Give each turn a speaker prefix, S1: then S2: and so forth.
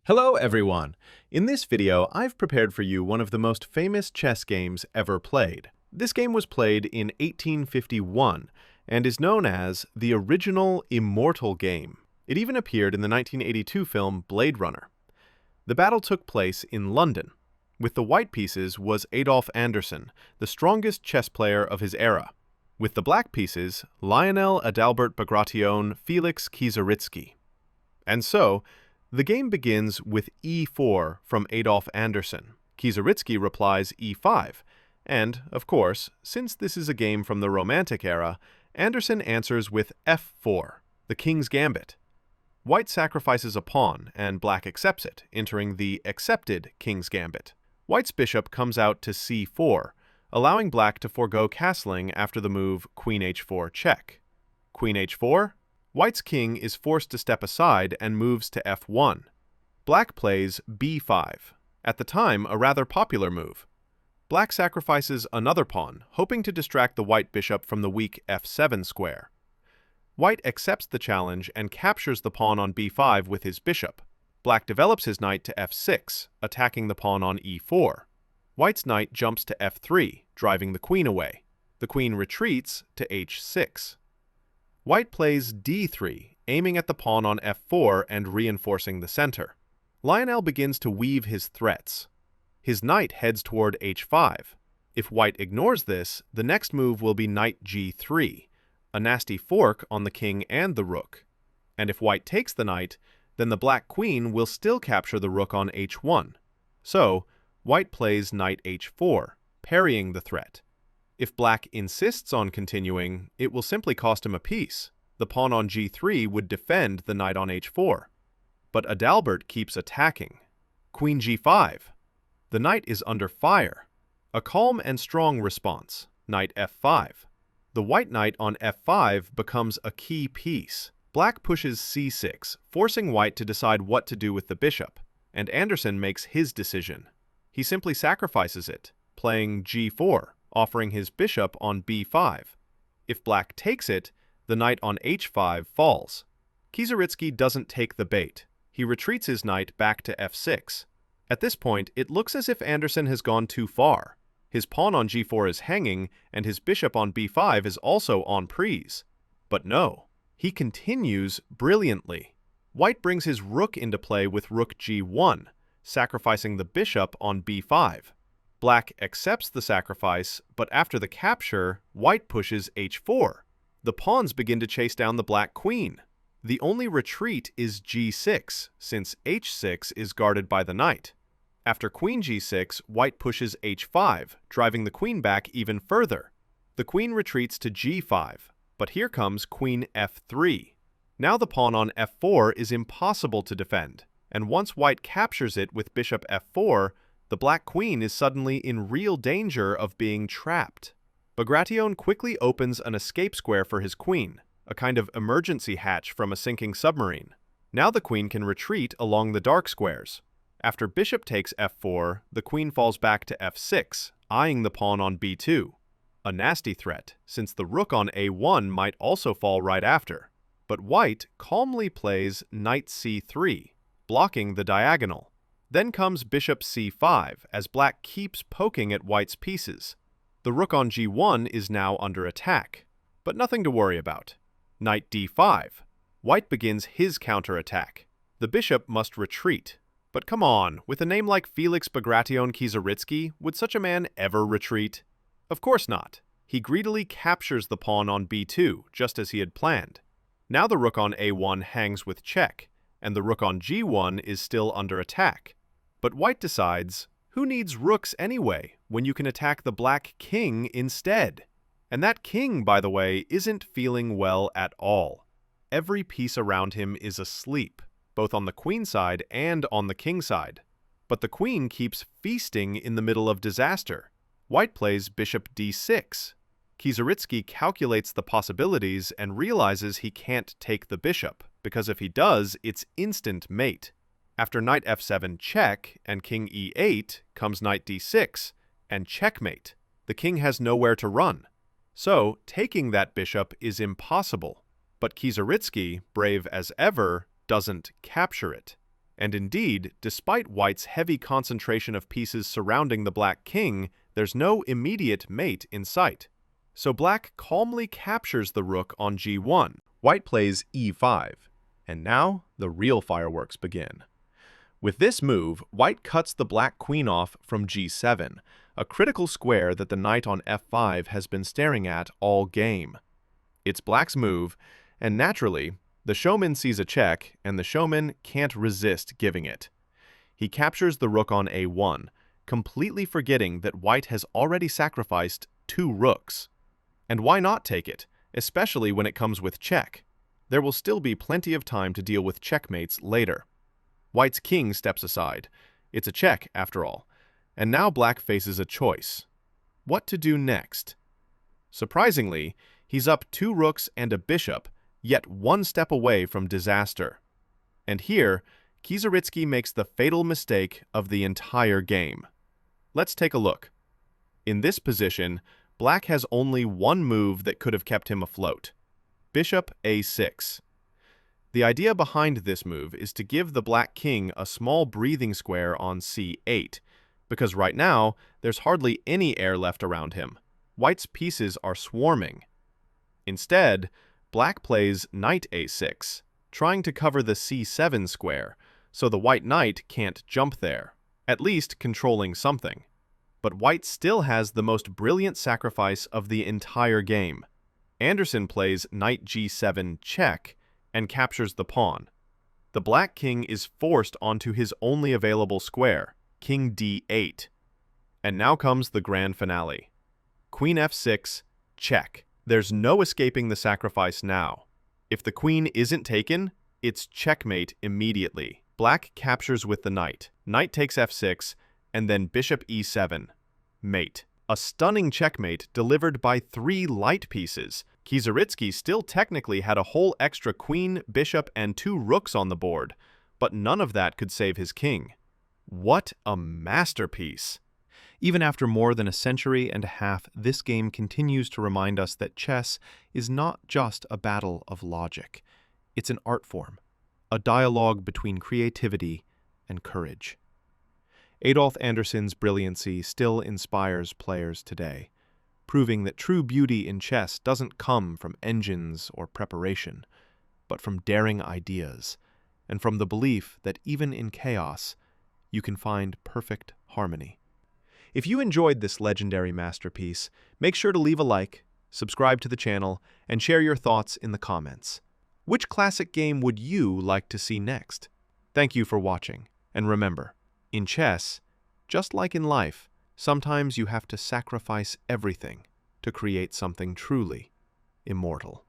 S1: Hello everyone! In this video, I've prepared for you one of the most famous chess games ever played. This game was played in 1851 and is known as the original Immortal game. It even appeared in the 1982 film Blade Runner. The battle took place in London. With the white pieces was Adolf Anderssen, the strongest chess player of his era. With the black pieces, Lionel Adalbert Bagration Felix Kieseritzky. And so, the game begins with e4 from Adolf Anderssen. Kieseritzky replies e5, and, of course, since this is a game from the Romantic era, Anderssen answers with f4, the king's gambit. White sacrifices a pawn, and black accepts it, entering the accepted king's gambit. White's bishop comes out to c4, allowing black to forego castling after the move queen h4 check. Queen h4? White's king is forced to step aside and moves to f1. Black plays b5, at the time a rather popular move. Black sacrifices another pawn, hoping to distract the white bishop from the weak f7 square. White accepts the challenge and captures the pawn on b5 with his bishop. Black develops his knight to f6, attacking the pawn on e4. White's knight jumps to f3, driving the queen away. The queen retreats to h6. White plays d3, aiming at the pawn on f4 and reinforcing the center. Lionel begins to weave his threats. His knight heads toward h5. If White ignores this, the next move will be knight g3, a nasty fork on the king and the rook. And if White takes the knight, then the black queen will still capture the rook on h1. So, White plays knight h4, parrying the threat. If black insists on continuing, it will simply cost him a piece. The pawn on g3 would defend the knight on h4. But Adalbert keeps attacking. Queen g5. The knight is under fire. A calm and strong response. Knight f5. The white knight on f5 becomes a key piece. Black pushes c6, forcing White to decide what to do with the bishop, and Anderssen makes his decision. He simply sacrifices it, playing g4. Offering his bishop on b5. If black takes it, the knight on h5 falls. Kieseritzky doesn't take the bait. He retreats his knight back to f6. At this point, it looks as if Anderssen has gone too far. His pawn on g4 is hanging, and his bishop on b5 is also en prise. But no, he continues brilliantly. White brings his rook into play with rook g1, sacrificing the bishop on b5. Black accepts the sacrifice, but after the capture, White pushes h4. The pawns begin to chase down the black queen. The only retreat is g6, since h6 is guarded by the knight. After queen g6, White pushes h5, driving the queen back even further. The queen retreats to g5, but here comes queen f3. Now the pawn on f4 is impossible to defend, and once White captures it with bishop f4, the black queen is suddenly in real danger of being trapped. Bagration quickly opens an escape square for his queen, a kind of emergency hatch from a sinking submarine. Now the queen can retreat along the dark squares. After bishop takes f4, the queen falls back to f6, eyeing the pawn on b2. A nasty threat, since the rook on a1 might also fall right after. But White calmly plays knight c3, blocking the diagonal. Then comes bishop c5, as black keeps poking at White's pieces. The rook on g1 is now under attack, but nothing to worry about. Knight d5. White begins his counterattack. The bishop must retreat. But come on, with a name like Felix Bagration Kieseritzky, would such a man ever retreat? Of course not. He greedily captures the pawn on b2, just as he had planned. Now the rook on a1 hangs with check, and the rook on g1 is still under attack. But White decides, who needs rooks anyway, when you can attack the black king instead? And that king, by the way, isn't feeling well at all. Every piece around him is asleep, both on the queen side and on the king side. But the queen keeps feasting in the middle of disaster. White plays bishop d6. Kieseritzky calculates the possibilities and realizes he can't take the bishop, because if he does, it's instant mate. After knight f7 check and king e8 comes knight d6 and checkmate. The king has nowhere to run. So, taking that bishop is impossible. But Kieseritzky, brave as ever, doesn't capture it. And indeed, despite white's heavy concentration of pieces surrounding the black king, there's no immediate mate in sight. So black calmly captures the rook on g1. White plays e5, and now the real fireworks begin. With this move, white cuts the black queen off from g7, a critical square that the knight on f5 has been staring at all game. It's black's move, and naturally, the showman sees a check, and the showman can't resist giving it. He captures the rook on a1, completely forgetting that white has already sacrificed 2 rooks. And why not take it, especially when it comes with check? There will still be plenty of time to deal with checkmates later. White's king steps aside. It's a check, after all. And now black faces a choice. What to do next? Surprisingly, he's up 2 rooks and a bishop, yet 1 step away from disaster. And here, Kieseritzky makes the fatal mistake of the entire game. Let's take a look. In this position, black has only 1 move that could have kept him afloat. Bishop a6. The idea behind this move is to give the black king a small breathing square on c8, because right now, there's hardly any air left around him. White's pieces are swarming. Instead, black plays knight a6, trying to cover the c7 square, so the white knight can't jump there, at least controlling something. But white still has the most brilliant sacrifice of the entire game. Anderssen plays knight g7 check and captures the pawn. The black king is forced onto his only available square, king d8. And now comes the grand finale. Queen f6, check. There's no escaping the sacrifice now. If the queen isn't taken, it's checkmate immediately. Black captures with the knight. Knight takes f6, and then bishop e7. Mate. A stunning checkmate delivered by 3 light pieces. Kieseritzky still technically had a whole extra queen, bishop, and 2 rooks on the board, but none of that could save his king. What a masterpiece! Even after more than a century and a half, this game continues to remind us that chess is not just a battle of logic. It's an art form, a dialogue between creativity and courage. Adolf Anderssen's brilliancy still inspires players today, proving that true beauty in chess doesn't come from engines or preparation, but from daring ideas, and from the belief that even in chaos, you can find perfect harmony. If you enjoyed this legendary masterpiece, make sure to leave a like, subscribe to the channel, and share your thoughts in the comments. Which classic game would you like to see next? Thank you for watching, and remember, in chess, just like in life, sometimes you have to sacrifice everything to create something truly immortal.